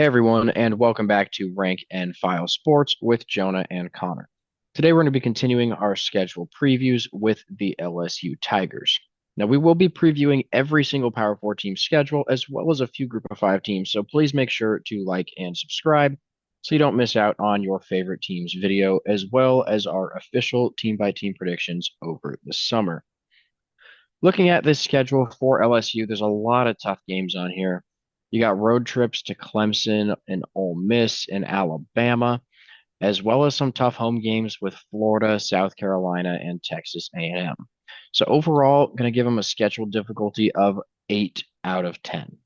Hey everyone, and welcome back to Rank and File Sports with Jonah and Connor. Today we're going to be continuing our schedule previews with the LSU Tigers. Now we will be previewing every single Power 4 team schedule as well as a few Group of 5 teams, so please make sure to like and subscribe so you don't miss out on your favorite team's video as well as our official team by team predictions over the summer. Looking at this schedule for LSU, there's a lot of tough games on here. You got road trips to Clemson and Ole Miss and Alabama, as well as some tough home games with Florida, South Carolina, and Texas A&M. So overall, going to give them a schedule difficulty of 8 out of 10.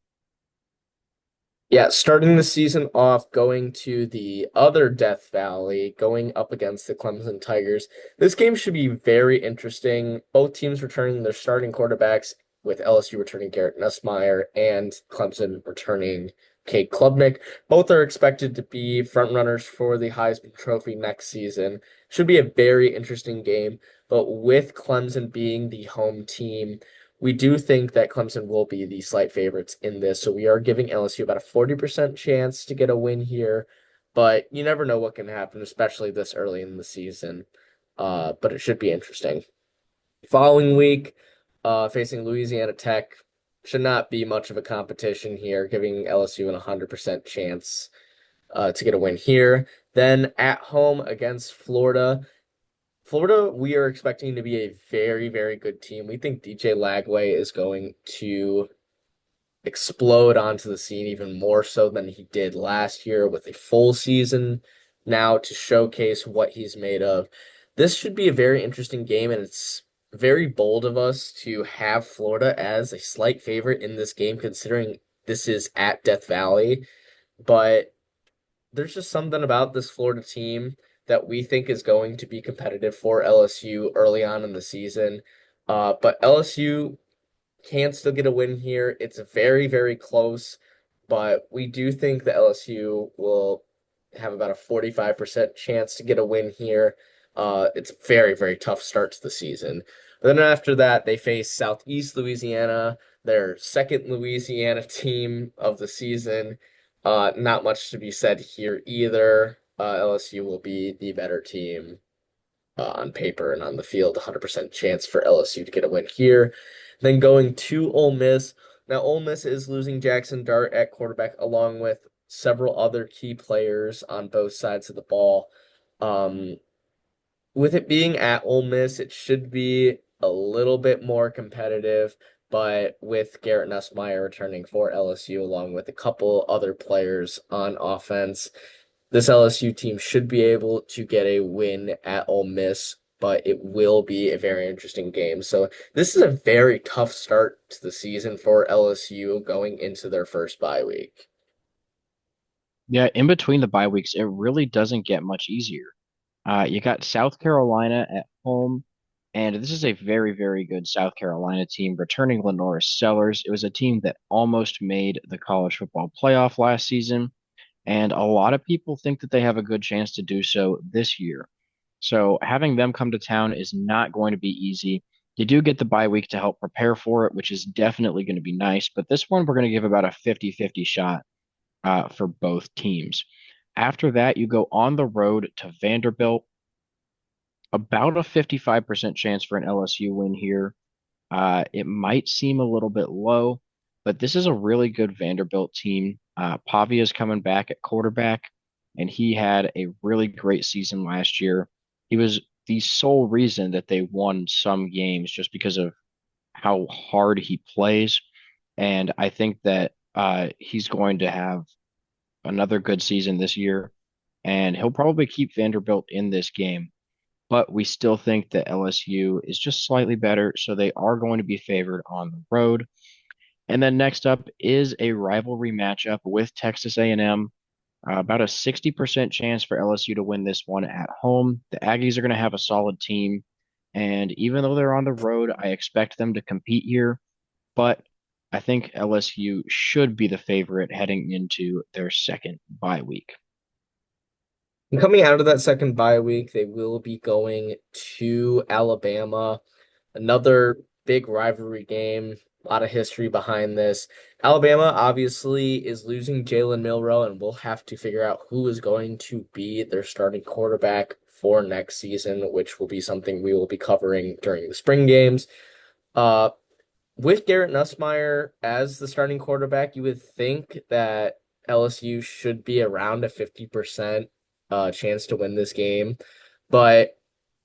Yeah, starting the season off, going to the other Death Valley, going up against the Clemson Tigers. This game should be very interesting. Both teams returning their starting quarterbacks, with LSU returning Garrett Nussmeier and Clemson returning Cade Klubnik. Both are expected to be front runners for the Heisman Trophy next season. Should be a very interesting game, but with Clemson being the home team, we do think that Clemson will be the slight favorites in this, so we are giving LSU about a 40% chance to get a win here, but you never know what can happen, especially this early in the season. But it should be interesting. Following week, facing Louisiana Tech, should not be much of a competition here, giving LSU an 100% chance to get a win here. Then at home against Florida. Florida, we are expecting to be a very, very good team. We think DJ Lagway is going to explode onto the scene even more so than he did last year with a full season now to showcase what he's made of. This should be a very interesting game, and it's very bold of us to have Florida as a slight favorite in this game, considering this is at Death Valley. But there's just something about this Florida team that we think is going to be competitive for LSU early on in the season. But LSU can still get a win here. It's very, very close, but we do think that LSU will have about a 45% chance to get a win here. It's a very, very tough start to the season. But then after that, they face Southeast Louisiana, their second Louisiana team of the season. Not much to be said here either. LSU will be the better team on paper and on the field. 100% chance for LSU to get a win here. Then going to Ole Miss. Now, Ole Miss is losing Jackson Dart at quarterback, along with several other key players on both sides of the ball. Um, with it being at Ole Miss, it should be a little bit more competitive, but with Garrett Nussmeier returning for LSU, along with a couple other players on offense, this LSU team should be able to get a win at Ole Miss, but it will be a very interesting game. So this is a very tough start to the season for LSU going into their first bye week. Yeah, in between the bye weeks, it really doesn't get much easier. You got South Carolina at home, and this is a very, very good South Carolina team returning Lenora Sellers. It was a team that almost made the college football playoff last season, and a lot of people think that they have a good chance to do so this year. So having them come to town is not going to be easy. You do get the bye week to help prepare for it, which is definitely going to be nice, but this one we're going to give about a 50-50 shot for both teams. After that, you go on the road to Vanderbilt, about a 55% chance for an LSU win here. It might seem a little bit low, but this is a really good Vanderbilt team. Pavia is coming back at quarterback, and he had a really great season last year. He was the sole reason that they won some games just because of how hard he plays. And I think that he's going to have another good season this year, and he'll probably keep Vanderbilt in this game. But we still think that LSU is just slightly better, so they are going to be favored on the road. And then next up is a rivalry matchup with Texas A&M. About a 60% chance for LSU to win this one at home. The Aggies are going to have a solid team, and even though they're on the road, I expect them to compete here. But I think LSU should be the favorite heading into their second bye week. And coming out of that second bye week, they will be going to Alabama, another big rivalry game. A lot of history behind this. Alabama obviously is losing Jalen Milroe, and we'll have to figure out who is going to be their starting quarterback for next season, which will be something we will be covering during the spring games. Uh, with Garrett Nussmeier as the starting quarterback, you would think that LSU should be around a 50% chance to win this game. But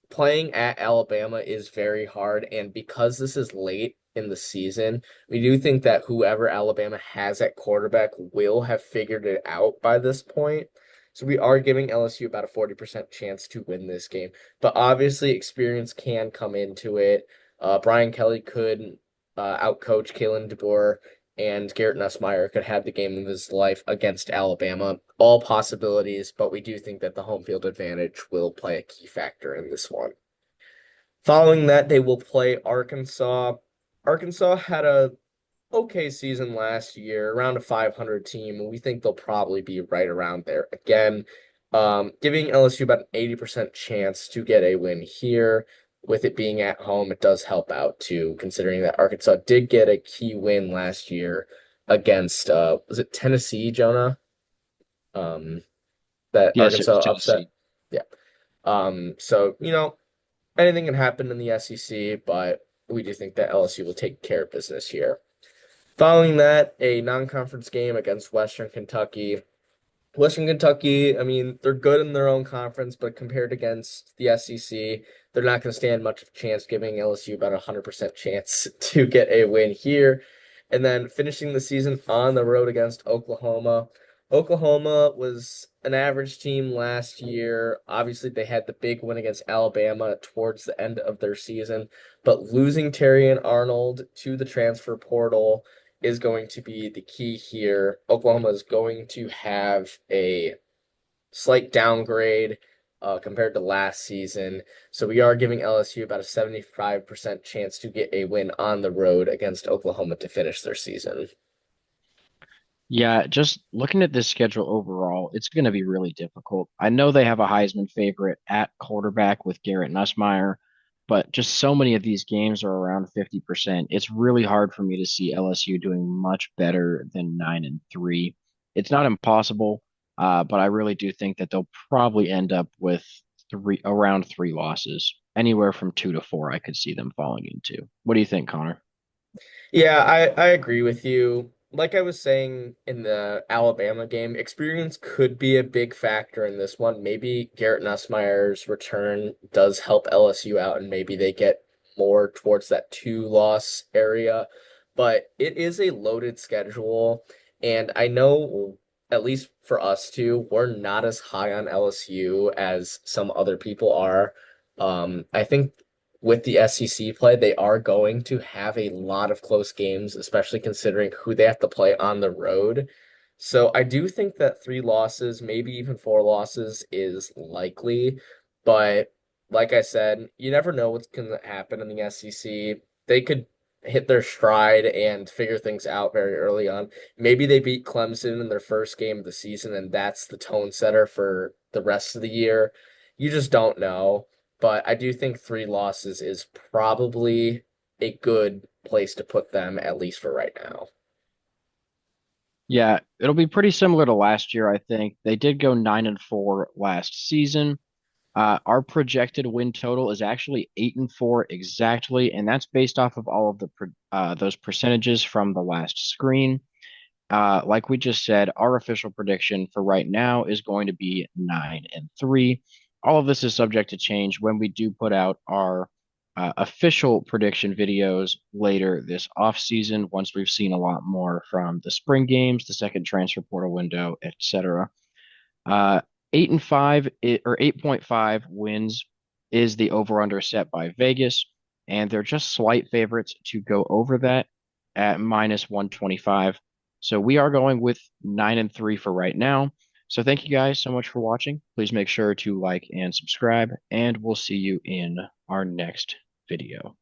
playing at Alabama is very hard, and because this is late in the season, we do think that whoever Alabama has at quarterback will have figured it out by this point. So we are giving LSU about a 40% chance to win this game. But obviously, experience can come into it. Brian Kelly could outcoach Kalen DeBoer, and Garrett Nussmeier could have the game of his life against Alabama. All possibilities, but we do think that the home field advantage will play a key factor in this one. Following that, they will play Arkansas. Arkansas had a okay season last year, around a 500 team, and we think they'll probably be right around there again. Giving LSU about an 80% chance to get a win here. With it being at home, it does help out too, considering that Arkansas did get a key win last year against was it Tennessee, Jonah? Um, that Yes, it was Arkansas upset. Tennessee. Yeah. So anything can happen in the SEC, but we do think that LSU will take care of business here. Following that, a non-conference game against Western Kentucky. Western Kentucky, I mean, they're good in their own conference, but compared against the SEC, they're not going to stand much of a chance, giving LSU about a 100% chance to get a win here. And then finishing the season on the road against Oklahoma. Oklahoma was an average team last year. Obviously, they had the big win against Alabama towards the end of their season, but losing Terry and Arnold to the transfer portal is going to be the key here. Oklahoma is going to have a slight downgrade compared to last season. So we are giving LSU about a 75% chance to get a win on the road against Oklahoma to finish their season. Yeah, just looking at this schedule overall, it's going to be really difficult. I know they have a Heisman favorite at quarterback with Garrett Nussmeier, but just so many of these games are around 50%. It's really hard for me to see LSU doing much better than 9-3. It's not impossible, but I really do think that they'll probably end up with around three losses. Anywhere from 2 to 4, I could see them falling into. What do you think, Connor? Yeah, I agree with you. Like I was saying in the Alabama game, experience could be a big factor in this one. Maybe Garrett Nussmeier's return does help LSU out, and maybe they get more towards that two-loss area. But it is a loaded schedule, and I know, at least for us two, we're not as high on LSU as some other people are. I think with the SEC play, they are going to have a lot of close games, especially considering who they have to play on the road. So I do think that three losses, maybe even four losses, is likely. But like I said, you never know what's going to happen in the SEC. They could hit their stride and figure things out very early on. Maybe they beat Clemson in their first game of the season, and that's the tone setter for the rest of the year. You just don't know. But I do think three losses is probably a good place to put them, at least for right now. Yeah, it'll be pretty similar to last year, I think. They did go 9-4 last season. Our projected win total is actually 8-4 exactly, and that's based off of all of those percentages from the last screen. Like we just said, our official prediction for right now is going to be 9-3. All of this is subject to change when we do put out our official prediction videos later this off season, once we've seen a lot more from the spring games, the second transfer portal window, etc. 8-5 or 8.5 wins is the over/under set by Vegas, and they're just slight favorites to go over that at -125. So we are going with 9-3 for right now. So thank you guys so much for watching. Please make sure to like and subscribe, and we'll see you in our next video.